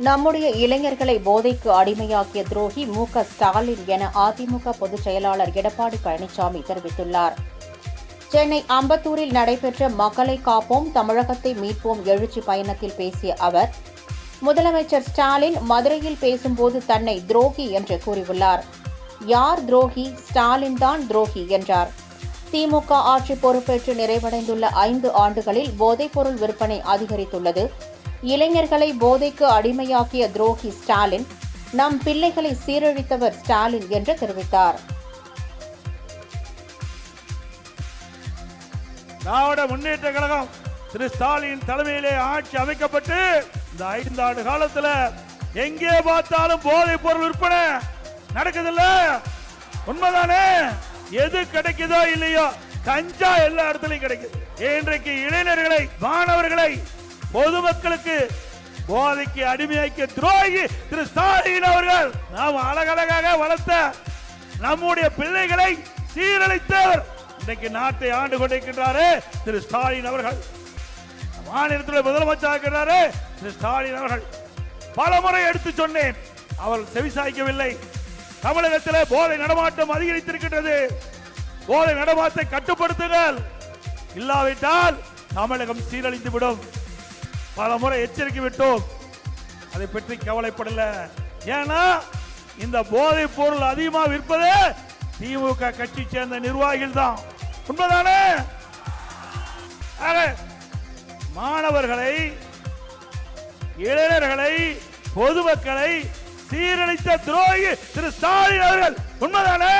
நம்முடைய இளைஞர்களை போதைக்கு அடிமையாக்கிய துரோகி மு.க. ஸ்டாலின் என அதிமுக பொதுச் செயலாளர் எடப்பாடி பழனிசாமி தெரிவித்துள்ளார். சென்னை அம்பத்தூரில் நடைபெற்ற மக்களை காப்போம் தமிழகத்தை மீட்போம் எழுச்சி பயணத்தில் பேசிய அவர், முதலமைச்சர் ஸ்டாலின் மதுரையில் பேசும்போது தன்னை துரோகி என்று கூறியுள்ளார். யார் துரோகி? ஸ்டாலின் தான் துரோகி என்றார். திமுக ஆட்சி பொறுப்பேற்று நிறைவடைந்துள்ள 5 ஆண்டுகளில் போதைப்பொருள் விற்பனை அதிகரித்துள்ளது. இளைஞர்களை போதைக்கு அடிமையாக்கிய துரோகி ஸ்டாலின், நம் பிள்ளைகளை சீரழித்தவர் ஸ்டாலின் என்று தெரிவித்தார். திராவிட முன்னேற்ற கழகம் திரு ஸ்டாலின் தலைமையிலே ஆட்சி அமைக்கப்பட்டு இந்த 5 ஆண்டு காலத்தில் எங்கே பார்த்தாலும் போதைப் பொருள் விற்பனை நடக்குதுல்ல, உண்மைதானே? எது கிடைக்குதோ இல்லையோ கஞ்சா எல்லா இடத்துலையும் கிடைக்குது. இன்றைக்கு இளைஞர்களை, மாணவர்களை, பொதுமக்களுக்கு போதைக்கு அடிமையாக்கிய துரோகி திரு ஸ்டாலின் அவர்கள். நாம் அழகழகாக வளர்த்த நம்முடைய பிள்ளைகளை சீரழித்தவர் இன்றைக்கு நாட்டை ஆண்டு கொண்டிருக்கின்றாரே திரு ஸ்டாலின் அவர்கள். மாநிலத்தில் முதலமைச்சர் இருக்கிறாரே திரு ஸ்டாலின் அவர்கள். பல முறை எடுத்து சொன்னேன், அவர் செவிசாய்க்கவில்லை. தமிழகத்தில் போதை நடமாட்டம் அதிகரித்திருக்கின்றது. போதை நடமாட்டத்தை கட்டுப்படுத்துங்கள், இல்லாவிட்டால் தமிழகம் சீரழிந்து விடும். பல முறை எச்சரிக்கை விட்டோம், அதை பற்றி கவலைப்படல. ஏன்னா இந்த போதைப் பொருள் அதிகமாக விற்பதே திமுக கட்சி சேர்ந்த நிர்வாகிகள் தான், உண்மைதானே? மாணவர்களை, இளைஞர்களை, பொதுமக்களை சீரழித்த துரோகி திரு ஸ்டாலின் அவர்கள், உண்மைதானே?